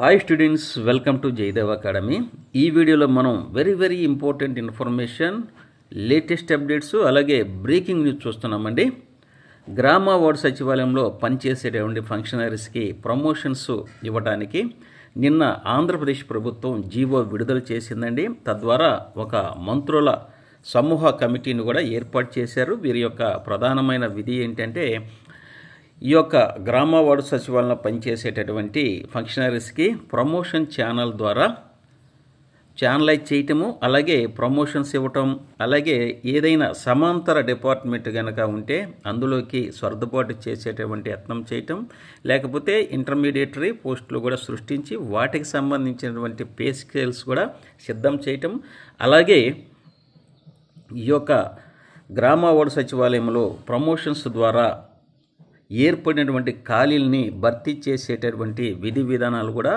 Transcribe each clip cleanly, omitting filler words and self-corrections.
Hi students, welcome to Jayadev academy. ఈ వీడియోలో మనం very important information, latest updates, అలాగే బ్రేకింగ్ న్యూస్ చూస్తున్నామండి. గ్రామ వార్డు సచివాలయంలో పనిచేసేటువంటి ఫంక్షనరీస్కి ప్రమోషన్స్ ఇవ్వడానికి నిన్న ఆంధ్రప్రదేశ్ ప్రభుత్వం జీవో విడుదల చేసిందండి. తద్వారా ఒక మంత్రుల సమూహ కమిటీని కూడా ఏర్పాటు చేశారు. వీరి యొక్క ప్రధానమైన విధి ఏంటంటే, ఈ యొక్క గ్రామ వార్డు సచివాలయంలో పనిచేసేటటువంటి ఫంక్షనరీస్కి ప్రమోషన్ ఛానల్ ద్వారా ఛానలైజ్ చేయటము, అలాగే ప్రమోషన్స్ ఇవ్వటం, అలాగే ఏదైనా సమాంతర డిపార్ట్మెంట్ కనుక ఉంటే అందులోకి సర్దుబాటు చేసేటువంటి యత్నం చేయటం, లేకపోతే ఇంటర్మీడియటరీ పోస్టులు కూడా సృష్టించి వాటికి సంబంధించినటువంటి పే స్కేల్స్ కూడా సిద్ధం చేయటం, అలాగే ఈ యొక్క గ్రామ వార్డు సచివాలయంలో ప్రమోషన్స్ ద్వారా ఏర్పడినటువంటి ఖాళీల్ని భర్తీ చేసేటటువంటి విధి విధానాలు కూడా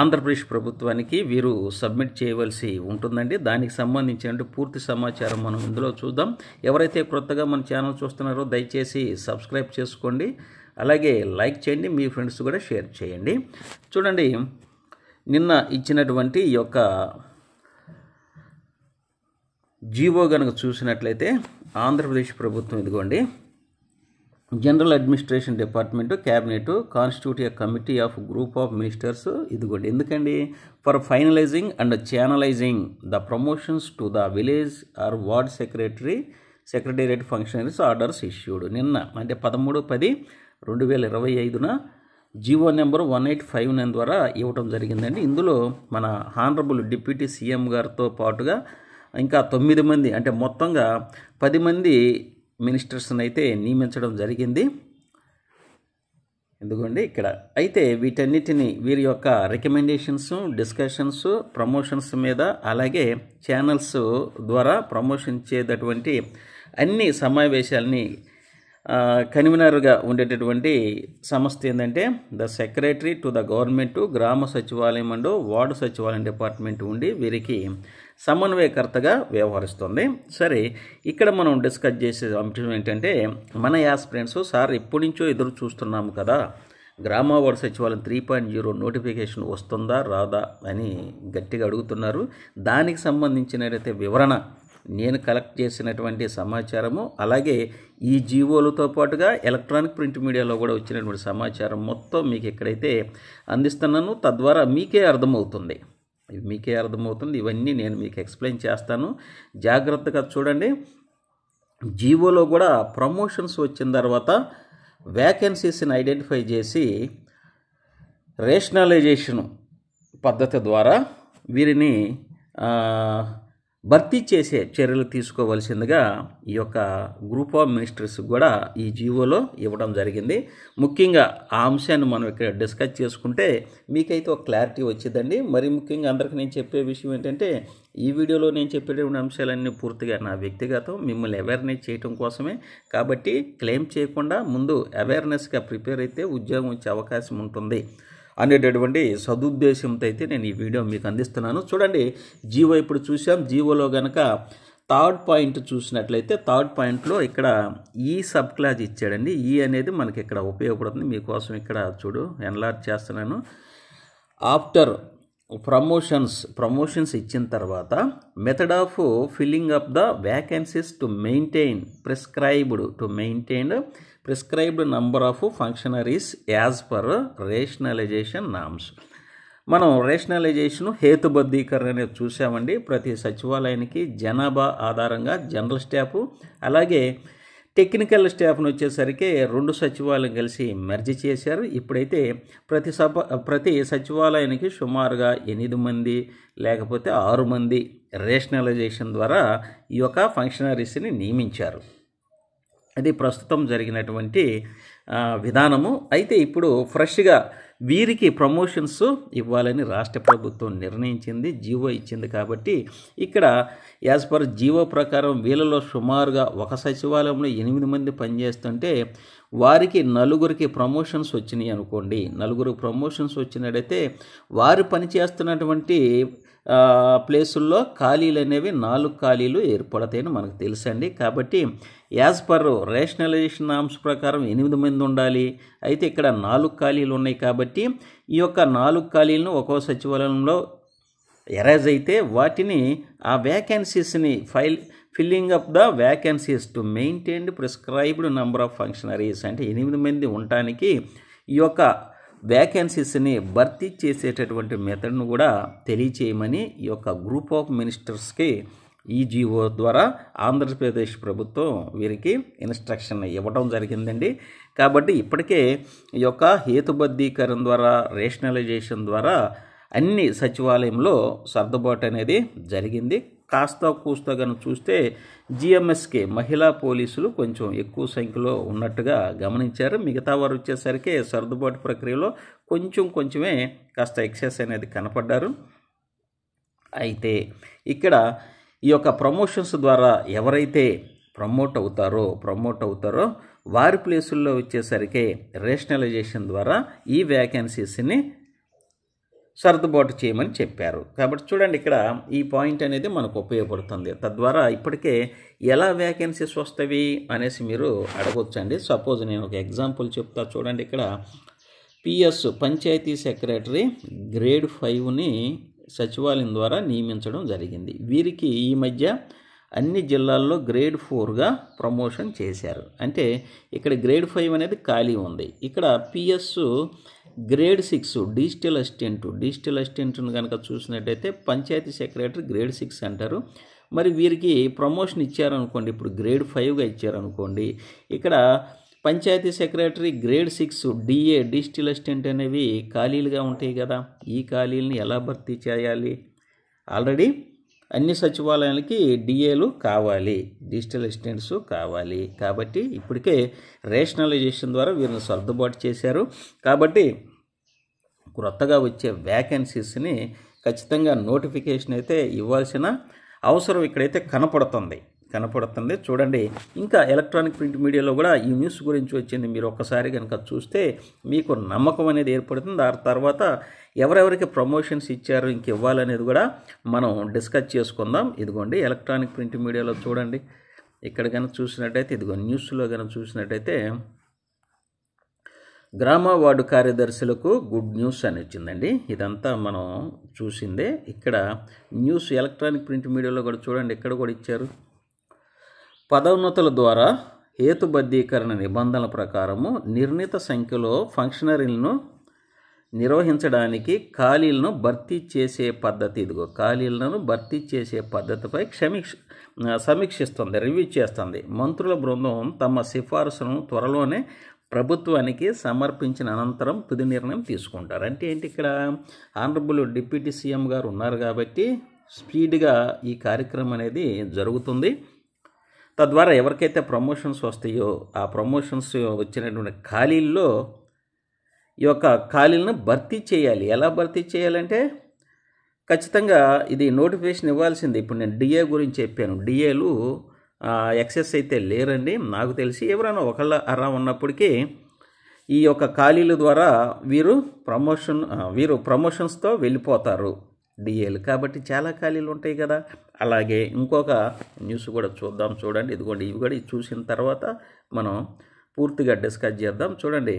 ఆంధ్రప్రదేశ్ ప్రభుత్వానికి వీరు సబ్మిట్ చేయవలసి ఉంటుందండి. దానికి సంబంధించిన పూర్తి సమాచారం మనం ఇందులో చూద్దాం. ఎవరైతే కొత్తగా మన ఛానల్ చూస్తున్నారో దయచేసి సబ్స్క్రైబ్ చేసుకోండి, అలాగే లైక్ చేయండి, మీ ఫ్రెండ్స్ కూడా షేర్ చేయండి. చూడండి, నిన్న ఇచ్చినటువంటి ఈ యొక్క జీవో కనుక చూసినట్లయితే ఆంధ్రప్రదేశ్ ప్రభుత్వం ఇదిగోండి, general administration department, cabinet constitute A committee of group of ministers. ఇదిగోండి, ఎందుకండి, for finalising and channelising the promotions to the village or ward secretariat functionaries orders issued. నిన్న అంటే 13/10/2025 జీవో నెంబర్ 1859 ద్వారా ఇవ్వటం జరిగిందండి. ఇందులో మన హానరబుల్ డిప్యూటీ సీఎం గారితో పాటుగా ఇంకా 9 మంది, అంటే మొత్తంగా 10 మంది మినిస్టర్స్ని అయితే నియమించడం జరిగింది. ఎందుకండి ఇక్కడ అయితే వీటన్నిటిని వీరి యొక్క రికమెండేషన్స్, డిస్కషన్స్, ప్రమోషన్స్ మీద, అలాగే ఛానల్స్ ద్వారా ప్రమోషన్ చేసేటటువంటి అన్ని సమావేశాలని కన్వీనర్గా ఉండేటటువంటి సంస్థ ఏంటంటే the secretary to the government గ్రామ సచివాలయం అండ్ వార్డు సచివాలయం డిపార్ట్మెంట్ ఉండి వీరికి సమన్వయకర్తగా వ్యవహరిస్తుంది. సరే, ఇక్కడ మనం డిస్కస్ చేసే అంశం ఏంటంటే, మన యాస్పిరెంట్స్ సార్ ఎప్పటి నుంచో ఎదురు చూస్తున్నాము కదా, గ్రామ వార్డు సచివాలయం 3.0 నోటిఫికేషన్ వస్తుందా రాదా అని గట్టిగా అడుగుతున్నారు. దానికి సంబంధించినైతే వివరణ నేను కలెక్ట్ చేసినటువంటి సమాచారము, అలాగే ఈ జీవోలతో పాటుగా ఎలక్ట్రానిక్ ప్రింట్ మీడియాలో కూడా వచ్చినటువంటి సమాచారం మొత్తం మీకు ఇక్కడైతే అందిస్తున్నాను. తద్వారా మీకే అర్థమవుతుంది. ఇవన్నీ నేను మీకు ఎక్స్ప్లెయిన్ చేస్తాను. జాగ్రత్తగా చూడండి. జీవోలో కూడా ప్రమోషన్స్ వచ్చిన తర్వాత వ్యాకెన్సీస్ని ఐడెంటిఫై చేసి రేషనలైజేషన్ పద్ధతి ద్వారా వీరిని భర్తీ చేసే చర్యలు తీసుకోవాల్సిందిగా ఈ యొక్క గ్రూప్ ఆఫ్ మినిస్టర్స్ కూడా ఈ జీవోలో ఇవ్వడం జరిగింది. ముఖ్యంగా ఆ అంశాన్ని మనం ఇక్కడ డిస్కస్ చేసుకుంటే మీకైతే ఒక క్లారిటీ వచ్చిందండి. మరి ముఖ్యంగా అందరికీ నేను చెప్పే విషయం ఏంటంటే, ఈ వీడియోలో నేను చెప్పేటువంటి అంశాలన్నీ పూర్తిగా నా వ్యక్తిగతం, మిమ్మల్ని అవేర్నెస్ చేయడం కోసమే. కాబట్టి క్లెయిమ్ చేయకుండా ముందు అవేర్నెస్గా ప్రిపేర్ అయితే ఉద్యోగం వచ్చే అవకాశం ఉంటుంది అనేటటువంటి సదుద్దేశంతో అయితే నేను ఈ వీడియో మీకు అందిస్తున్నాను. చూడండి, జీవో ఇప్పుడు చూసాం. జీవోలో కనుక థర్డ్ పాయింట్ చూసినట్లయితే, థర్డ్ పాయింట్లో ఇక్కడ ఈ సబ్ క్లాజ్ ఇచ్చాడండి. ఈ అనేది మనకి ఇక్కడ ఉపయోగపడుతుంది. మీకోసం ఇక్కడ చూడు, ఎన్లార్జ్ చేస్తున్నాను. ఆఫ్టర్ ప్రమోషన్స్ ఇచ్చిన తర్వాత method of filling up the vacancies to maintain prescribed number of functionaries as per rationalization norms. మనం రేషనలైజేషన్ హేతుబద్ధీకరణ అనేది చూసామండి. ప్రతి సచివాలయానికి జనాభా ఆధారంగా జనరల్ స్టాఫ్, అలాగే టెక్నికల్ స్టాఫ్ను వచ్చేసరికి 2 సచివాలయం కలిసి మెర్జ్ చేశారు. ఇప్పుడైతే ప్రతి సచివాలయానికి సుమారుగా 8 మంది లేకపోతే 6 మంది రేషనలైజేషన్ ద్వారా ఈ యొక్క ఫంక్షనరీస్ని నియమించారు. అది ప్రస్తుతం జరిగినటువంటి విధానము. అయితే ఇప్పుడు ఫ్రెష్గా వీరికి ప్రమోషన్స్ ఇవ్వాలని రాష్ట్ర ప్రభుత్వం నిర్ణయించింది, జీవో ఇచ్చింది. కాబట్టి ఇక్కడ యాజ్ పర్ జీవో ప్రకారం వీళ్ళలో సుమారుగా ఒక సచివాలయంలో 8 మంది పనిచేస్తుంటే వారికి 4 ప్రమోషన్స్ వచ్చినాయి అనుకోండి. 4 ప్రమోషన్స్ వచ్చినట్టయితే వారు పనిచేస్తున్నటువంటి ప్లేసుల్లో ఖాళీలు అనేవి 4 ఖాళీలు ఏర్పడతాయని మనకు తెలుసండి. కాబట్టి యాజ్ పర్ రేషనలైజేషన్ నామ్స్ ప్రకారం 8 మంది ఉండాలి. అయితే ఇక్కడ 4 ఖాళీలు ఉన్నాయి కాబట్టి ఈ యొక్క 4 ఖాళీలను ఒక్కో సచివాలయంలో ఎరేజ్ అయితే వాటిని ఆ వ్యాకెన్సీస్ని filling up the vacancies to maintain prescribed number of functionaries అంటే 8 మంది ఉండటానికి ఈ యొక్క వ్యాకెన్సీస్ని భర్తీ చేసేటటువంటి మెథడ్ను కూడా తెలియచేయమని ఈ యొక్క గ్రూప్ ఆఫ్ మినిస్టర్స్కి ఈజీఓ ద్వారా ఆంధ్రప్రదేశ్ ప్రభుత్వం వీరికి ఇన్స్ట్రక్షన్ ఇవ్వడం జరిగిందండి. కాబట్టి ఇప్పటికే ఈ యొక్క హేతుబద్ధీకరణ ద్వారా రేషనలైజేషన్ ద్వారా అన్ని సచివాలయంలో సర్దుబాటు అనేది జరిగింది. కాస్త కూస్తా కనుక చూస్తే జిఎంఎస్కే మహిళా పోలీసులు కొంచెం ఎక్కువ సంఖ్యలో ఉన్నట్టుగా గమనించారు. మిగతా వారు వచ్చేసరికి సర్దుబాటు ప్రక్రియలో కొంచెమే కాస్త ఎక్సెస్ అనేది కనపడ్డారు. అయితే ఇక్కడ ఈ యొక్క ప్రమోషన్స్ ద్వారా ఎవరైతే ప్రమోట్ అవుతారో వారి ప్లేసుల్లో వచ్చేసరికి రేషనలైజేషన్ ద్వారా ఈ వ్యాకెన్సీస్ని సర్దుబాటు చేయమని చెప్పారు. కాబట్టి చూడండి, ఇక్కడ ఈ పాయింట్ అనేది మనకు ఉపయోగపడుతుంది. తద్వారా ఇప్పటికే ఎలా వ్యాకెన్సీస్ వస్తాయి అనేసి మీరు అడగొచ్చండి. సపోజ్ నేను ఒక ఎగ్జాంపుల్ చెప్తా చూడండి. ఇక్కడ పిఎస్ పంచాయతీ సెక్రటరీ గ్రేడ్ 5ని సచివాలయం ద్వారా నియమించడం జరిగింది. వీరికి ఈ మధ్య అన్ని జిల్లాల్లో గ్రేడ్ 4గా ప్రమోషన్ చేశారు. అంటే ఇక్కడ గ్రేడ్ 5 అనేది ఖాళీ ఉంది. ఇక్కడ పిఎస్ గ్రేడ్ 6 డిజిటల్ అసిస్టెంట్ను కనుక చూసినట్టయితే పంచాయతీ సెక్రటరీ గ్రేడ్ 6 అంటారు. మరి వీరికి ప్రమోషన్ ఇచ్చారనుకోండి, ఇప్పుడు గ్రేడ్ 5గా ఇచ్చారనుకోండి, ఇక్కడ panchayat secretary grade 6 DA digital assistant అనేవి ఖాళీలుగా ఉంటాయి కదా. ఈ ఖాళీలని ఎలా భర్తీ చేయాలి? ఆల్రెడీ అన్ని సచివాలయాలకి డిఏలు కావాలి, డిజిటల్ అసిస్టెంట్స్ కావాలి. కాబట్టి ఇప్పటికే రేషనలైజేషన్ ద్వారా వీరిని సర్దుబాటు చేశారు. కాబట్టి కొత్తగా వచ్చే వ్యాకెన్సీస్ని ఖచ్చితంగా నోటిఫికేషన్ అయితే ఇవ్వాల్సిన అవసరం ఇక్కడైతే కనపడుతుంది. చూడండి, ఇంకా ఎలక్ట్రానిక్ ప్రింట్ మీడియాలో కూడా ఈ న్యూస్ గురించి వచ్చింది. మీరు ఒక్కసారి కనుక చూస్తే మీకు నమ్మకం అనేది ఏర్పడుతుంది. ఆ తర్వాత ఎవరెవరికి ప్రమోషన్స్ ఇచ్చారు ఇంక ఇవ్వాలనేది కూడా మనం డిస్కస్ చేసుకుందాం. ఇదిగోండి ఎలక్ట్రానిక్ ప్రింట్ మీడియాలో చూడండి, ఇక్కడ కనుక చూసినట్టయితే ఇదిగో న్యూస్లో కనుక చూసినట్టయితే గ్రామ వార్డు కార్యదర్శులకు గుడ్ న్యూస్ అని వచ్చిందండి. ఇదంతా మనం చూసిందే. ఇక్కడ న్యూస్ ఎలక్ట్రానిక్ ప్రింట్ మీడియాలో కూడా చూడండి, ఇక్కడ కూడా ఇచ్చారు. పదోన్నతుల ద్వారా హేతుబద్ధీకరణ నిబంధనల ప్రకారము నిర్ణీత సంఖ్యలో ఫంక్షనరీలను నిర్వహించడానికి ఖాళీలను భర్తీ చేసే పద్ధతి, ఇదిగో ఖాళీలను భర్తీ చేసే పద్ధతిపై సమీక్షిస్తుంది, రివ్యూ చేస్తుంది. మంత్రుల బృందం తమ సిఫార్సులను త్వరలోనే ప్రభుత్వానికి సమర్పించిన అనంతరం తుది నిర్ణయం తీసుకుంటారు. అంటే ఏంటి, ఇక్కడ ఆనరబుల్ డిప్యూటీ సీఎం గారు ఉన్నారు కాబట్టి స్పీడ్గా ఈ కార్యక్రమం అనేది జరుగుతుంది. తద్వారా ఎవరికైతే ప్రమోషన్స్ వస్తాయో ఆ ప్రమోషన్స్ వచ్చినటువంటి ఖాళీల్లో ఈ యొక్క ఖాళీలను భర్తీ చేయాలి. ఎలా భర్తీ చేయాలంటే ఖచ్చితంగా ఇది నోటిఫికేషన్ ఇవ్వాల్సింది. ఇప్పుడు నేను డిఏ గురించి చెప్పాను. డిఏలు ఎక్సెస్ అయితే లేరండి నాకు తెలిసి. ఎవరైనా ఒకళ్ళ అరా ఉన్నప్పటికీ ఈ యొక్క ఖాళీల ద్వారా వీరు ప్రమోషన్స్తో వెళ్ళిపోతారు డిఏలు. కాబట్టి చాలా ఖాళీలు ఉంటాయి కదా. అలాగే ఇంకొక న్యూస్ కూడా చూద్దాం. చూడండి, ఇదిగోండి ఇవి కూడా చూసిన తర్వాత మనం పూర్తిగా డిస్కస్ చేద్దాం. చూడండి,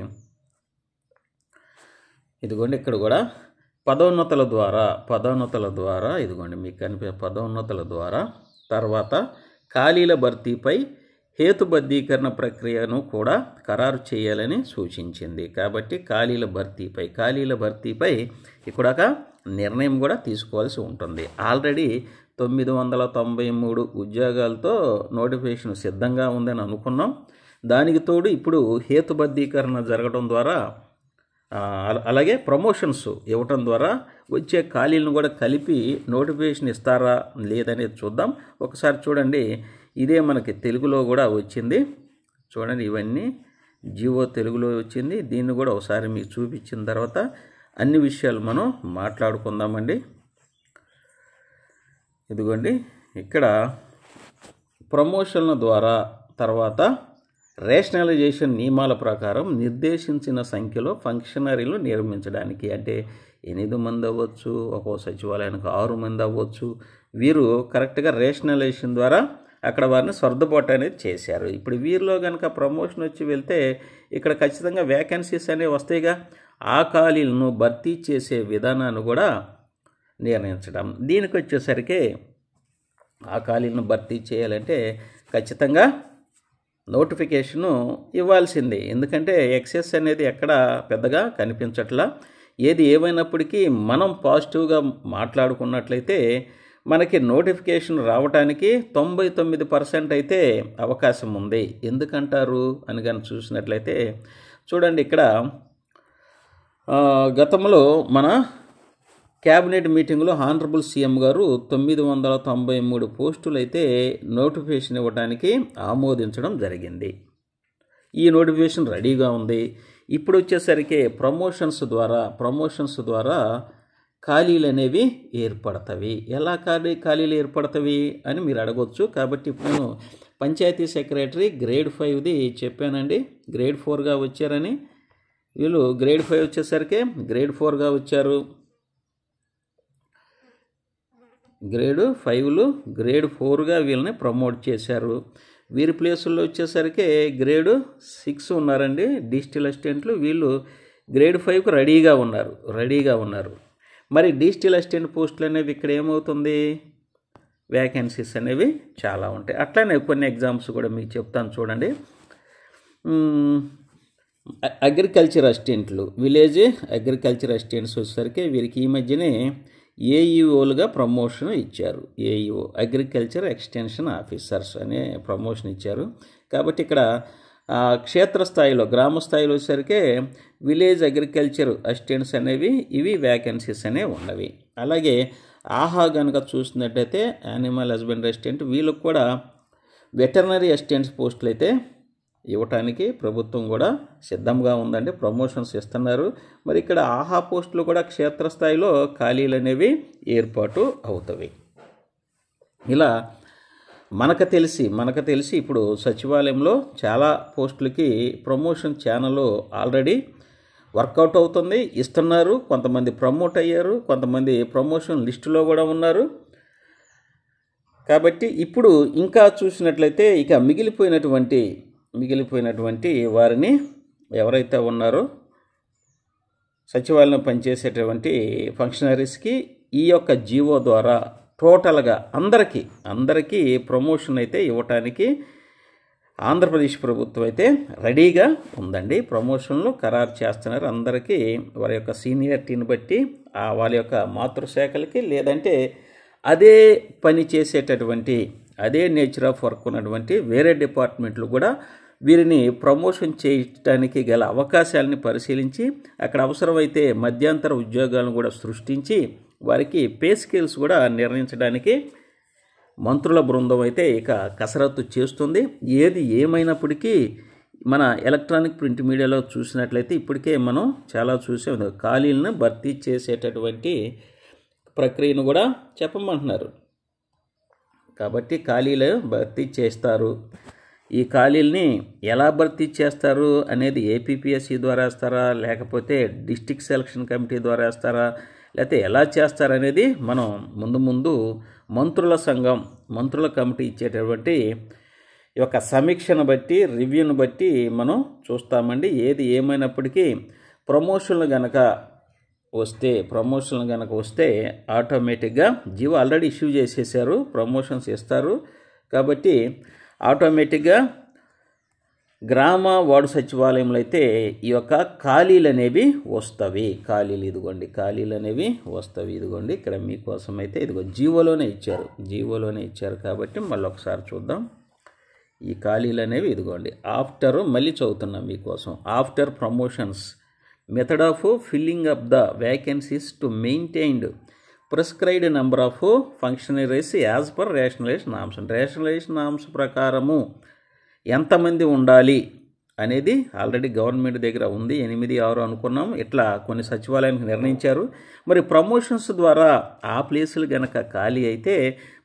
ఇదిగోండి ఇక్కడ కూడా పదోన్నతుల ద్వారా ఇదిగోండి మీకు పదోన్నతుల ద్వారా తర్వాత ఖాళీల భర్తీపై హేతుబద్ధీకరణ ప్రక్రియను కూడా ఖరారు చేయాలని సూచించింది. కాబట్టి ఖాళీల భర్తీపై ఇక్కడ ఒక నిర్ణయం కూడా తీసుకోవాల్సి ఉంటుంది. ఆల్రెడీ 993 ఉద్యోగాలతో నోటిఫికేషన్ సిద్ధంగా ఉందని అనుకున్నాం. దానికి తోడు ఇప్పుడు హేతుబద్ధీకరణ జరగడం ద్వారా అలాగే ప్రమోషన్స్ ఇవ్వటం ద్వారా వచ్చే ఖాళీలను కూడా కలిపి నోటిఫికేషన్ ఇస్తారా లేదనేది చూద్దాం. ఒకసారి చూడండి, ఇదే మనకి తెలుగులో కూడా వచ్చింది. చూడండి, ఇవన్నీ జియో తెలుగులో వచ్చింది. దీన్ని కూడా ఒకసారి మీకు చూపించిన తర్వాత అన్ని విషయాలు మనం మాట్లాడుకుందామండి. ఇదిగోండి ఇక్కడ ప్రమోషన్ల ద్వారా తర్వాత రేషనలైజేషన్ నియమాల ప్రకారం నిర్దేశించిన సంఖ్యలో ఫంక్షనరీలు నిర్మించడానికి, అంటే 8 మంది అవ్వచ్చు, ఒక్కో సచివాలయానికి 6 మంది అవ్వచ్చు. వీరు కరెక్ట్గా రేషనలైజేషన్ ద్వారా అక్కడ వారిని సర్దుబాటు అనేది చేశారు. ఇప్పుడు వీరిలో కనుక ప్రమోషన్ వచ్చి వెళ్తే ఇక్కడ ఖచ్చితంగా వేకెన్సీస్ అనేవి వస్తాయిగా. ఆ ఖాళీలను భర్తీ చేసే విధానాన్ని కూడా నిర్ణయించడం. దీనికి వచ్చేసరికి ఆ ఖాళీలను భర్తీ చేయాలంటే ఖచ్చితంగా నోటిఫికేషను ఇవ్వాల్సిందే. ఎందుకంటే ఎక్సెస్ అనేది ఎక్కడ పెద్దగా కనిపించట్లా. ఏది ఏమైనప్పటికీ మనం పాజిటివ్గా మాట్లాడుకున్నట్లయితే మనకి నోటిఫికేషన్ రావడానికి 99% అయితే అవకాశం ఉంది. ఎందుకంటారు అని కానీ చూసినట్లయితే చూడండి, ఇక్కడ గతంలో మన క్యాబినెట్ మీటింగ్లో హానరబుల్ సీఎం గారు 993 పోస్టులు అయితే నోటిఫికేషన్ ఇవ్వడానికి ఆమోదించడం జరిగింది. ఈ నోటిఫికేషన్ రెడీగా ఉంది. ఇప్పుడు వచ్చేసరికి ప్రమోషన్స్ ద్వారా ఖాళీలు అనేవి ఏర్పడతవి. ఎలా ఖాళీలు ఏర్పడతవి అని మీరు అడగొచ్చు. కాబట్టి ఇప్పుడు నేను పంచాయతీ సెక్రటరీ గ్రేడ్ 5ది చెప్పానండి. గ్రేడ్ 4గా వచ్చారని. వీళ్ళు గ్రేడ్ 5 వచ్చేసరికి గ్రేడ్ 4గా వచ్చారు. గ్రేడ్ 5లు గ్రేడ్ 4గా వీళ్ళని ప్రమోట్ చేశారు. వీరి ప్లేసుల్లో వచ్చేసరికి గ్రేడ్ 6 ఉన్నారండి, డిజిటల్ అసిస్టెంట్లు. వీళ్ళు గ్రేడ్ 5కు రెడీగా ఉన్నారు. మరి డిజిటల్ అసిస్టెంట్ పోస్టులు అనేవి ఇక్కడ ఏమవుతుంది, వేకెన్సీస్ అనేవి చాలా ఉంటాయి. అట్లానే కొన్ని ఎగ్జామ్స్ కూడా మీకు చెప్తాను చూడండి. అగ్రికల్చర్ అసిస్టెంట్లు, విలేజ్ అగ్రికల్చర్ అసిస్టెంట్స్ వచ్చేసరికి వీరికి ఈ మధ్యనే ఏఈఓలుగా ప్రమోషన్ ఇచ్చారు. ఏఈఓ అగ్రికల్చర్ ఎక్స్టెన్షన్ ఆఫీసర్స్ అనే ప్రమోషన్ ఇచ్చారు. కాబట్టి ఇక్కడ క్షేత్రస్థాయిలో గ్రామ స్థాయిలో వచ్చేసరికి విలేజ్ అగ్రికల్చర్ అసిస్టెంట్స్ అనేవి ఇవి వేకెన్సీస్ అనేవి ఉన్నవి. అలాగే ఆహా కనుక చూసినట్టయితే యానిమల్ హస్బెండరీ అసిస్టెంట్, వీళ్ళకు కూడా వెటర్నరీ అసిస్టెంట్స్ పోస్టులు అయితే ఇవ్వటానికి ప్రభుత్వం కూడా సిద్ధంగా ఉందండి. ప్రమోషన్స్ ఇస్తున్నారు. మరి ఇక్కడ ఆహా పోస్టులు కూడా క్షేత్రస్థాయిలో ఖాళీలు అనేవి ఏర్పాటు అవుతాయి. ఇలా మనకు తెలిసి ఇప్పుడు సచివాలయంలో చాలా పోస్టులకి ప్రమోషన్ ఛానల్ ఆల్రెడీ వర్కౌట్ అవుతుంది, ఇస్తున్నారు. కొంతమంది ప్రమోట్ అయ్యారు, కొంతమంది ప్రమోషన్ లిస్టులో కూడా ఉన్నారు. కాబట్టి ఇప్పుడు ఇంకా చూసినట్లయితే ఇక మిగిలిపోయినటువంటి వారిని ఎవరైతే ఉన్నారో సచివాలయంలో పనిచేసేటువంటి ఫంక్షనరీస్కి ఈ యొక్క జీవో ద్వారా టోటల్గా అందరికీ ప్రమోషన్ అయితే ఇవ్వటానికి ఆంధ్రప్రదేశ్ ప్రభుత్వం అయితే రెడీగా ఉందండి. ప్రమోషన్లు ఖరారు చేస్తున్నారు. అందరికీ వారి యొక్క సీనియారిటీని బట్టి వాళ్ళ యొక్క మాతృశాఖలకి లేదంటే అదే పని చేసేటటువంటి అదే నేచర్ ఆఫ్ వర్క్ ఉన్నటువంటి వేరే డిపార్ట్మెంట్లు కూడా వీరిని ప్రమోషన్ చేయడానికి గల అవకాశాలని పరిశీలించి అక్కడ అవసరమైతే మధ్యంతర ఉద్యోగాలను కూడా సృష్టించి వారికి పే స్కేల్స్ కూడా నిర్ణయించడానికి మంత్రుల బృందం అయితే ఇక కసరత్తు చేస్తుంది. ఏది ఏమైనప్పటికీ మన ఎలక్ట్రానిక్ ప్రింట్ మీడియాలో చూసినట్లయితే ఇప్పటికే మనం చాలా చూసాం. ఖాళీలను భర్తీ చేసేటటువంటి ప్రక్రియను కూడా చెప్పమంటున్నారు. కాబట్టి ఖాళీలు భర్తీ చేస్తారు. ఈ ఖాళీల్ని ఎలా భర్తీ చేస్తారు అనేది ఏపీపీఎస్సీ ద్వారా వేస్తారా, లేకపోతే డిస్ట్రిక్ట్ సెలక్షన్ కమిటీ ద్వారా వేస్తారా, లేకపోతే ఎలా చేస్తారనేది మనం ముందు మంత్రుల కమిటీ ఇచ్చేటటువంటి ఈ యొక్క సమీక్షను బట్టి రివ్యూను బట్టి మనం చూస్తామండి. ఏది ఏమైనప్పటికీ ప్రమోషన్లు గనక వస్తే ఆటోమేటిక్గా జీవో ఆల్రెడీ ఇష్యూ చేసేసారు, ప్రమోషన్స్ ఇస్తారు. కాబట్టి ఆటోమేటిక్గా గ్రామ వార్డు సచివాలయంలో అయితే ఈ యొక్క ఖాళీలు అనేవి వస్తవి. ఖాళీలు అనేవి వస్తవి. ఇదిగోండి ఇక్కడ మీకోసం అయితే ఇదిగో జీవోలోనే ఇచ్చారు. కాబట్టి మళ్ళీ ఒకసారి చూద్దాం. ఈ ఖాళీలు అనేవి ఇదిగోండి. మళ్ళీ చదువుతున్నాం మీకోసం. After promotions method of filling up the vacancies to maintained prescribed number of functionaries as per rationalization norms ప్రకారము ఎంతమంది ఉండాలి అనేది ఆల్రెడీ గవర్నమెంట్ దగ్గర ఉంది. 8, 6 అనుకున్నాం. ఇట్లా కొన్ని సచివాలయానికి నిర్ణయించారు. మరి ప్రమోషన్స్ ద్వారా ఆ ప్లేసులు కనుక ఖాళీ అయితే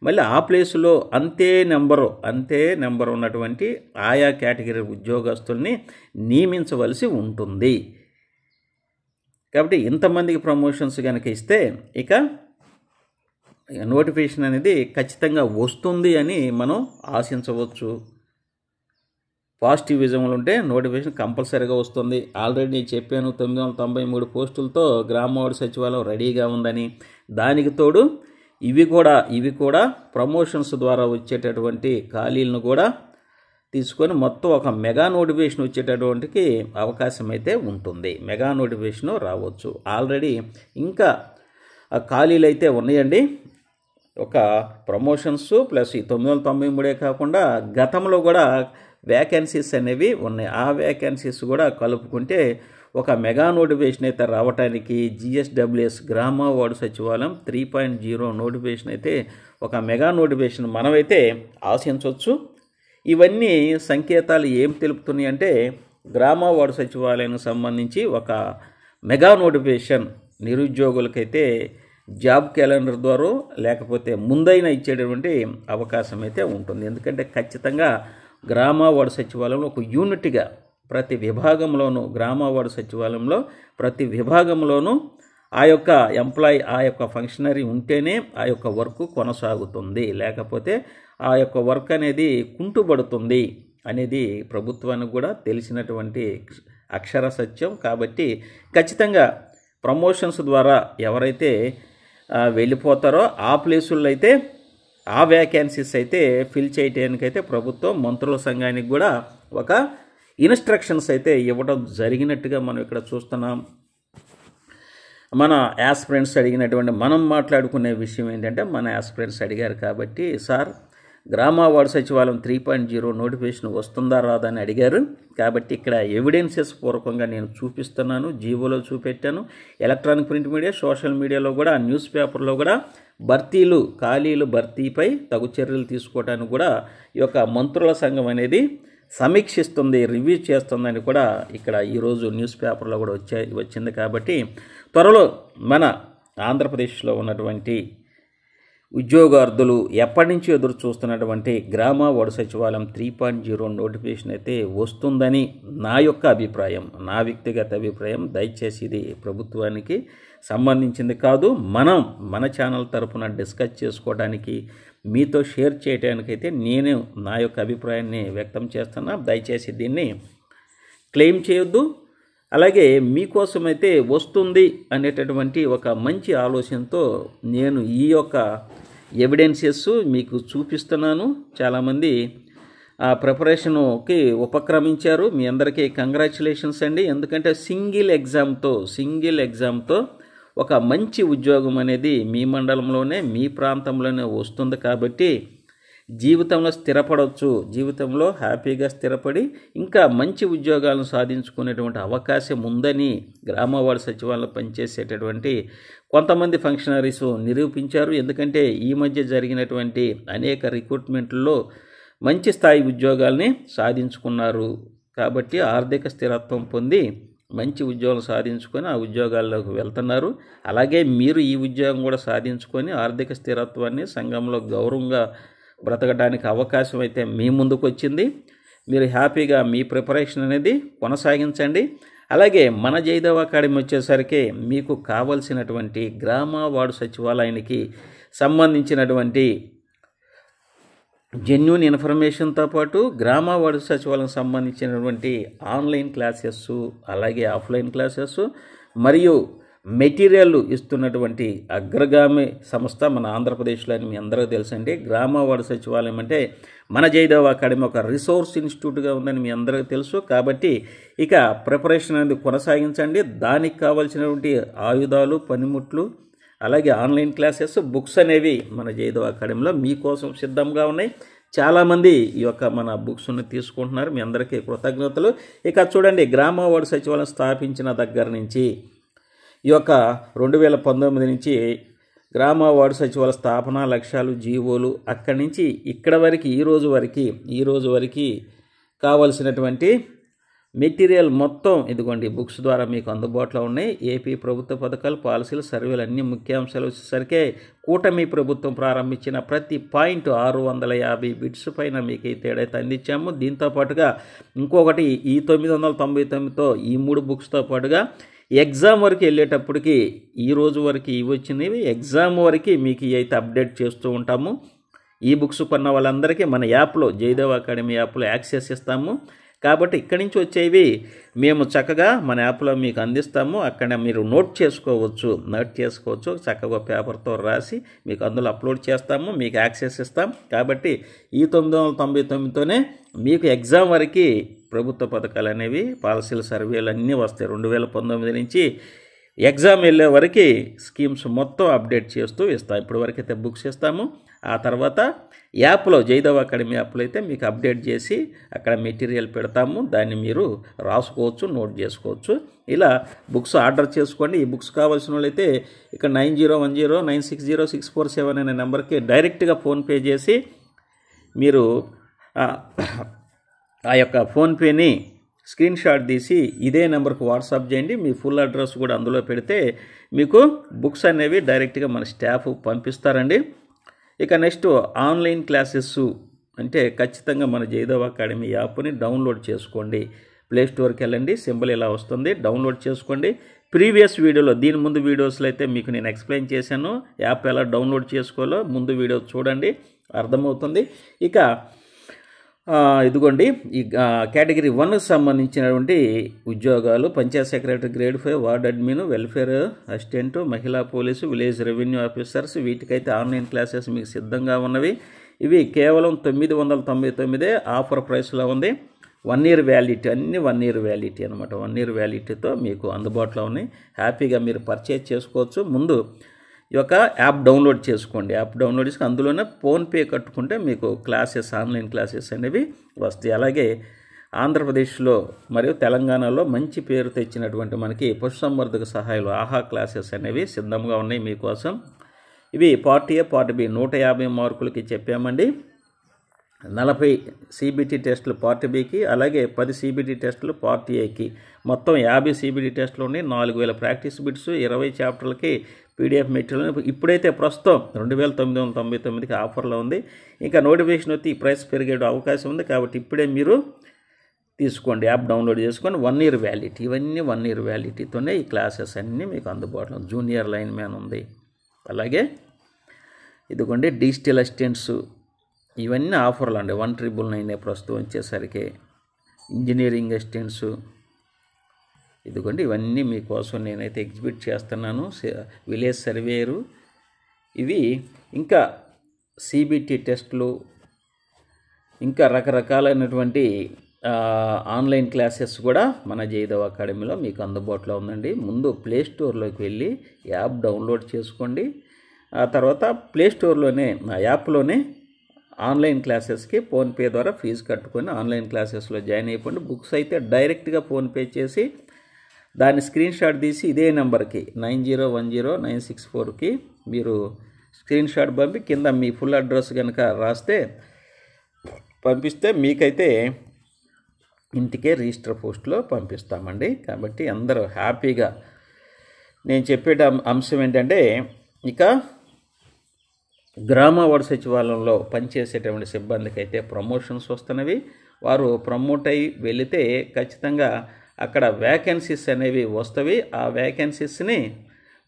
మళ్ళీ ఆ ప్లేసులో అంతే నెంబర్ ఉన్నటువంటి ఆయా కేటగిరీ ఉద్యోగస్తుల్ని నియమించవలసి ఉంటుంది. కాబట్టి ఇంతమందికి ప్రమోషన్స్ కనుక ఇస్తే ఇక నోటిఫికేషన్ అనేది ఖచ్చితంగా వస్తుంది అని మనం ఆశించవచ్చు. పాజిటివ్ విజన్లు ఉంటే నోటిఫికేషన్ కంపల్సరీగా వస్తుంది. ఆల్రెడీ నేను చెప్పాను 993 పోస్టులతో గ్రామ వార్డు సచివాలయం రెడీగా ఉందని. దానికి తోడు ఇవి కూడా ప్రమోషన్స్ ద్వారా వచ్చేటటువంటి ఖాళీలను కూడా తీసుకొని మొత్తం ఒక మెగా నోటిఫికేషన్ వచ్చేటటువంటికి అవకాశం అయితే ఉంటుంది. మెగా నోటిఫికేషన్ రావచ్చు. ఆల్రెడీ ఇంకా ఖాళీలు అయితే ఉన్నాయండి. ఒక ప్రమోషన్స్ ప్లస్ ఈ 993 కాకుండా గతంలో కూడా వ్యాకెన్సీస్ అనేవి ఉన్నాయి. ఆ వ్యాకెన్సీస్ కూడా కలుపుకుంటే ఒక మెగా నోటిఫికేషన్ అయితే రావడానికి GSWS గ్రామ వార్డు సచివాలయం 3.0 నోటిఫికేషన్ అయితే ఒక మెగా నోటిఫికేషన్ మనమైతే ఆశించవచ్చు. ఇవన్నీ సంకేతాలు ఏం తెలుపుతున్నాయి అంటే గ్రామ వార్డు సచివాలయానికి సంబంధించి ఒక మెగా నోటిఫికేషన్ నిరుద్యోగులకైతే జాబ్ క్యాలెండర్ ద్వారా లేకపోతే ముందైనా ఇచ్చేటటువంటి అవకాశం అయితే ఉంటుంది. ఎందుకంటే ఖచ్చితంగా గ్రామ వార్డు సచివాలయంలో ఒక యూనిట్గా ప్రతి విభాగంలోనూ గ్రామ వార్డు సచివాలయంలో ప్రతి విభాగంలోనూ ఆ యొక్క ఎంప్లాయీ ఆ యొక్క ఫంక్షనరీ ఉంటేనే ఆ యొక్క వర్క్ కొనసాగుతుంది. లేకపోతే ఆ యొక్క వర్క్ అనేది కుంటుపడుతుంది అనేది ప్రభుత్వానికి కూడా తెలిసినటువంటి అక్షర సత్యం. కాబట్టి ఖచ్చితంగా ప్రమోషన్స్ ద్వారా ఎవరైతే వెళ్ళిపోతారో ఆ ప్లేసుల్లో అయితే ఆ వ్యాకెన్సీస్ అయితే ఫిల్ చేయడానికైతే ప్రభుత్వం మంత్రుల సంఘానికి కూడా ఒక ఇన్స్ట్రక్షన్స్ అయితే ఇవ్వడం జరిగినట్టుగా మనం ఇక్కడ చూస్తున్నాం. మన యాస్పిరెంట్స్ అడిగినటువంటి మనం మాట్లాడుకునే విషయం ఏంటంటే మన యాస్పిరెంట్స్ అడిగారు కాబట్టి సార్ గ్రామ వార్డు సచివాలయం 3.0 నోటిఫికేషన్ వస్తుందా రాదా అని అడిగారు. కాబట్టి ఇక్కడ ఎవిడెన్సెస్ పూర్వకంగా నేను చూపిస్తున్నాను. జీవోలో చూపెట్టాను. ఎలక్ట్రానిక్ ప్రింట్ మీడియా సోషల్ మీడియాలో కూడా న్యూస్ పేపర్లో కూడా ఖాళీలు భర్తీపై తగు చర్యలు తీసుకోవడానికి కూడా ఈ యొక్క మంత్రుల సంఘం అనేది సమీక్షిస్తుంది, రివ్యూ చేస్తుందని కూడా ఇక్కడ ఈరోజు న్యూస్ పేపర్లో కూడా వచ్చింది. కాబట్టి త్వరలో మన ఆంధ్రప్రదేశ్లో ఉన్నటువంటి ఉద్యోగార్థులు ఎప్పటి నుంచి ఎదురు చూస్తున్నటువంటి గ్రామ వార్డు సచివాలయం 3.0 నోటిఫికేషన్ అయితే వస్తుందని నా యొక్క అభిప్రాయం, నా వ్యక్తిగత అభిప్రాయం. దయచేసి ఇది ప్రభుత్వానికి సంబంధించింది కాదు. మన ఛానల్ తరపున డిస్కస్ చేసుకోవడానికి మీతో షేర్ చేయడానికైతే నేను నా యొక్క అభిప్రాయాన్ని వ్యక్తం చేస్తున్నా. దయచేసి దీన్ని క్లెయిమ్ చేయొద్దు. అలాగే మీకోసమైతే వస్తుంది అనేటటువంటి ఒక మంచి ఆలోచనతో నేను ఈ యొక్క ఎవిడెన్సెస్ మీకు చూపిస్తున్నాను. చాలామంది ఆ ప్రిపరేషన్కి ఉపక్రమించారు. మీ అందరికీ కంగ్రాచులేషన్స్ అండి. ఎందుకంటే సింగిల్ ఎగ్జామ్తో ఒక మంచి ఉద్యోగం అనేది మీ మండలంలోనే మీ ప్రాంతంలోనే వస్తుంది. కాబట్టి జీవితంలో స్థిరపడవచ్చు. జీవితంలో హ్యాపీగా స్థిరపడి ఇంకా మంచి ఉద్యోగాలను సాధించుకునేటువంటి అవకాశం ఉందని గ్రామ వార్డు సచివాలయంలో పనిచేసేటటువంటి కొంతమంది ఫంక్షనరీస్ నిరూపించారు. ఎందుకంటే ఈ మధ్య జరిగినటువంటి అనేక రిక్రూట్మెంట్లో మంచి స్థాయి ఉద్యోగాల్ని సాధించుకున్నారు. కాబట్టి ఆర్థిక స్థిరత్వం పొంది మంచి ఉద్యోగం సాధించుకొని ఆ ఉద్యోగాల్లోకి వెళ్తున్నారు. అలాగే మీరు ఈ ఉద్యోగం కూడా సాధించుకొని ఆర్థిక స్థిరత్వాన్ని సంఘంలో గౌరవంగా బ్రతకడానికి అవకాశం అయితే మీ ముందుకు వచ్చింది. మీరు హ్యాపీగా మీ ప్రిపరేషన్ అనేది కొనసాగించండి. అలాగే మన జయదేవ్ అకాడమీ వచ్చేసరికి మీకు కావలసినటువంటి గ్రామ వార్డు సచివాలయానికి సంబంధించినటువంటి జెన్యూన్ ఇన్ఫర్మేషన్తో పాటు గ్రామ వార్డు సచివాలయం సంబంధించినటువంటి ఆన్లైన్ క్లాసెస్ అలాగే ఆఫ్లైన్ క్లాసెస్ మరియు మెటీరియల్ ఇస్తున్నటువంటి అగ్రగామి సంస్థ మన ఆంధ్రప్రదేశ్లో అని మీ అందరికీ తెలుసండి. గ్రామ వార్డు సచివాలయం అంటే మన జయదేవ్ అకాడమీ ఒక రిసోర్స్ ఇన్స్టిట్యూట్గా ఉందని మీ అందరికీ తెలుసు. కాబట్టి ఇక ప్రిపరేషన్ అనేది కొనసాగించండి. దానికి కావాల్సినటువంటి ఆయుధాలు, పనిముట్లు, అలాగే ఆన్లైన్ క్లాసెస్, బుక్స్ అనేవి మన జయదేవ్ అకాడమీలో మీకోసం సిద్ధంగా ఉన్నాయి. చాలామంది ఈ యొక్క మన బుక్స్ని తీసుకుంటున్నారు. మీ అందరికీ కృతజ్ఞతలు. ఇక చూడండి, గ్రామ వార్డు సచివాలయం స్థాపించిన దగ్గర నుంచి ఈ యొక్క 2019 నుంచి గ్రామ వార్డు సచివాలయ స్థాపన లక్ష్యాలు, జీవోలు, అక్కడి నుంచి ఇక్కడ వరకు ఈ రోజు వరకు కావాల్సినటువంటి మెటీరియల్ మొత్తం ఇదిగోండి బుక్స్ ద్వారా మీకు అందుబాటులో ఉన్నాయి. ఏపీ ప్రభుత్వ పథకాలు, పాలసీలు, సర్వేలు అన్ని ముఖ్యాంశాలు వచ్చేసరికి కూటమి ప్రభుత్వం ప్రారంభించిన ప్రతి పాయింట్ 650 బిట్స్ పైన మీకు ఈ తేడైతే అందించాము. దీంతో పాటుగా ఇంకొకటి ఈ 999తో ఈ 3 బుక్స్తో పాటుగా ఎగ్జామ్ వరకు వెళ్ళేటప్పటికి ఈ రోజు వరకు ఇవి వచ్చినవి, ఎగ్జామ్ వరకు మీకు ఇవి అయితే అప్డేట్ చేస్తూ ఉంటాము. ఈ బుక్స్ కొన్న వాళ్ళందరికీ మన యాప్లో జయదేవ్ అకాడమీ యాప్లో యాక్సెస్ ఇస్తాము. కాబట్టి ఇక్కడి నుంచి వచ్చేవి మేము చక్కగా మన యాప్లో మీకు అందిస్తాము. అక్కడ మీరు నోట్ చేసుకోవచ్చు. చక్కగా పేపర్తో రాసి మీకు అందులో అప్లోడ్ చేస్తాము, మీకు యాక్సెస్ ఇస్తాం. కాబట్టి ఈ 999తోనే మీకు ఎగ్జామ్ వరకు ప్రభుత్వ పథకాలు అనేవి, పాలసీల సర్వేలు అన్నీ వస్తాయి. 2019 నుంచి ఎగ్జామ్ వెళ్ళే వరకు స్కీమ్స్ మొత్తం అప్డేట్ చేస్తూ ఇస్తాం. ఇప్పటి వరకు అయితే బుక్స్ ఇస్తాము. ఆ తర్వాత యాప్లో జయదేవ్ అకాడమీ యాప్లో అయితే మీకు అప్డేట్ చేసి అక్కడ మెటీరియల్ పెడతాము. దాన్ని మీరు రాసుకోవచ్చు, నోట్ చేసుకోవచ్చు. ఇలా బుక్స్ ఆర్డర్ చేసుకోండి. ఈ బుక్స్ కావాల్సిన వాళ్ళైతే ఇక్కడ 9010960647 అనే నెంబర్కి డైరెక్ట్గా ఫోన్పే చేసి మీరు ఆ యొక్క ఫోన్పేని స్క్రీన్ షాట్ తీసి ఇదే నెంబర్కి వాట్సాప్ చేయండి. మీ ఫుల్ అడ్రస్ కూడా అందులో పెడితే మీకు బుక్స్ అనేవి డైరెక్ట్గా మన స్టాఫ్ పంపిస్తారండి. ఇక నెక్స్ట్ ఆన్లైన్ క్లాసెస్ అంటే ఖచ్చితంగా మన జయదేవ్ అకాడమీ యాప్ని డౌన్లోడ్ చేసుకోండి. ప్లే స్టోర్కి వెళ్ళండి, సింబల్ ఇలా వస్తుంది, డౌన్లోడ్ చేసుకోండి. ప్రీవియస్ వీడియోలో దీని ముందు వీడియోస్లో అయితే మీకు నేను ఎక్స్ప్లెయిన్ చేశాను యాప్ ఎలా డౌన్లోడ్ చేసుకోవాలో. ముందు వీడియో చూడండి, అర్థమవుతుంది. ఇక ఇదిగోండి ఈ కేటగిరీ 1కి సంబంధించినటువంటి ఉద్యోగాలు panchayat secretary grade 5, ward admin, welfare assistant, మహిళా పోలీసు, విలేజ్ రెవెన్యూ ఆఫీసర్స్, వీటికైతే ఆన్లైన్ క్లాసెస్ మీకు సిద్ధంగా ఉన్నవి. ఇవి కేవలం 999 ఆఫర్ ప్రైస్లో ఉంది. 1 year వ్యాలిడిటీ, అన్ని 1 year వ్యాలిడిటీ అనమాట. 1 year వ్యాలిడిటీతో మీకు అందుబాటులో ఉన్నాయి. హ్యాపీగా మీరు పర్చేజ్ చేసుకోవచ్చు. ముందు ఈ యొక్క యాప్ డౌన్లోడ్ చేసుకోండి. యాప్ డౌన్లోడ్ చేసుకుని అందులోనే ఫోన్పే కట్టుకుంటే మీకు క్లాసెస్, ఆన్లైన్ క్లాసెస్ అనేవి వస్తాయి. అలాగే ఆంధ్రప్రదేశ్లో మరియు తెలంగాణలో మంచి పేరు తెచ్చినటువంటి మనకి పశుసంవర్ధక సహాయాలు ఆహా క్లాసెస్ అనేవి సిద్ధంగా ఉన్నాయి మీకోసం. ఇవి పార్ట్ ఏ, పార్ట్ బి 150 మార్కులకి చెప్పామండి. 40 CBT టెస్టులు పార్ట్ బికి, అలాగే 10 CBT టెస్టులు పార్ట్ ఏకి. మొత్తం 50 CBT టెస్టులు ఉన్నాయి. 4000 ప్రాక్టీస్ బిట్స్, 20 చాప్టర్లకి PDF మెటీరియల్. ఇప్పుడైతే ప్రస్తుతం 2999కి ఆఫర్లో ఉంది. ఇంకా నోటిఫికేషన్ వచ్చి ఈ ప్రైస్ పెరిగే అవకాశం ఉంది. కాబట్టి ఇప్పుడే మీరు తీసుకోండి, యాప్ డౌన్లోడ్ చేసుకొని. 1 year వ్యాలిడిటీ, ఇవన్నీ 1 year వ్యాలిడిటీతోనే ఈ క్లాసెస్ అన్నీ మీకు అందుబాటులో. జూనియర్ లైన్ మ్యాన్ ఉంది. అలాగే ఇదిగోండి డిజిటల్ అసిస్టెంట్స్, ఇవన్నీ ఆఫర్లు అండి. 1999 ప్రస్తుతం వచ్చేసరికి. ఇంజనీరింగ్ అసిస్టెంట్స్, ఇదిగోండి ఇవన్నీ మీకోసం నేనైతే ఎగ్జిబిట్ చేస్తున్నాను. విలేజ్ సర్వేయరు, ఇవి ఇంకా CBT టెస్టులు, ఇంకా రకరకాలైనటువంటి ఆన్లైన్ క్లాసెస్ కూడా మన జయదేవ్ అకాడమీలో మీకు అందుబాటులో ఉందండి. ముందు ప్లే స్టోర్లోకి వెళ్ళి యాప్ డౌన్లోడ్ చేసుకోండి. ఆ తర్వాత ప్లే స్టోర్లోనే యాప్లోనే ఆన్లైన్ క్లాసెస్కి ఫోన్పే ద్వారా ఫీజు కట్టుకొని ఆన్లైన్ క్లాసెస్లో జాయిన్ అయిపోండి. బుక్స్ అయితే డైరెక్ట్గా ఫోన్పే చేసి దాన్ని స్క్రీన్ షాట్ తీసి ఇదే నెంబర్కి 90109664కి మీరు స్క్రీన్ షాట్ పంపి కింద మీ ఫుల్ అడ్రస్ కనుక రాస్తే పంపిస్తే మీకైతే ఇంటికే రిజిస్టర్ పోస్ట్లో పంపిస్తామండి. కాబట్టి అందరూ హ్యాపీగా. నేను చెప్పే అంశం ఏంటంటే, ఇక గ్రామ వార్డు సచివాలయంలో పనిచేసేటువంటి సిబ్బందికి అయితే ప్రమోషన్స్ వస్తున్నవి. వారు ప్రమోట్ అయ్యి వెళితే ఖచ్చితంగా అక్కడ వ్యాకెన్సీస్ అనేవి వస్తవి. ఆ వ్యాకెన్సీస్ని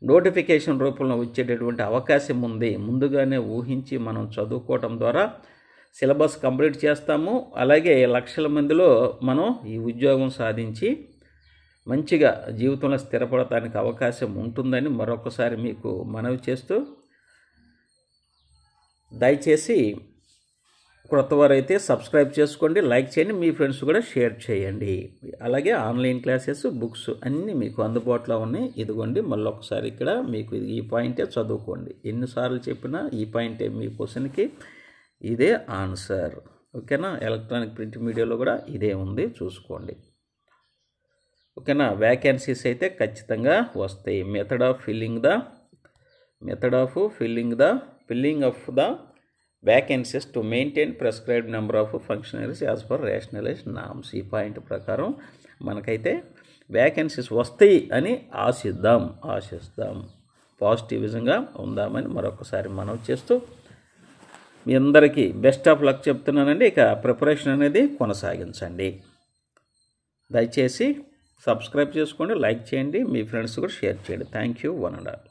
నోటిఫికేషన్ రూపంలో వచ్చేటటువంటి అవకాశం ఉంది. ముందుగానే ఊహించి మనం చదువుకోవటం ద్వారా సిలబస్ కంప్లీట్ చేస్తాము. అలాగే లక్షల మందిలో మనం ఈ ఉద్యోగం సాధించి మంచిగా జీవితంలో స్థిరపడటానికి అవకాశం ఉంటుందని మరొకసారి మీకు మనవి చేస్తూ, దయచేసి క్రొత్తవారైతే సబ్స్క్రైబ్ చేసుకోండి, లైక్ చేయండి, మీ ఫ్రెండ్స్ కూడా షేర్ చేయండి. అలాగే ఆన్లైన్ క్లాసెస్, బుక్స్ అన్నీ మీకు అందుబాటులో ఉన్నాయి. ఇదిగోండి మళ్ళీ ఒకసారి ఇక్కడ మీకు ఈ పాయింటే చదువుకోండి. ఎన్నిసార్లు చెప్పినా ఈ పాయింటే మీ క్వశ్చన్కి ఇదే ఆన్సర్. ఓకేనా? ఎలక్ట్రానిక్ ప్రింట్ మీడియాలో కూడా ఇదే ఉంది, చూసుకోండి. ఓకేనా? వ్యాకెన్సీస్ అయితే ఖచ్చితంగా వస్తాయి. Method of filling of the vacancies to maintain prescribed number of functionaries as per rationalized norms. ఈ పాయింట్ ప్రకారం మనకైతే వ్యాకెన్సీస్ వస్తాయి అని ఆశిద్దాం. పాజిటివిజంగా ఉందామని మరొకసారి మనం చేస్తూ మీ అందరికీ బెస్ట్ ఆఫ్ లక్ చెప్తున్నానండి. ఇక ప్రిపరేషన్ అనేది కొనసాగించండి. దయచేసి సబ్స్క్రైబ్ చేసుకోండి, లైక్ చేయండి, మీ ఫ్రెండ్స్ కూడా షేర్ చేయండి. Thank you one and all.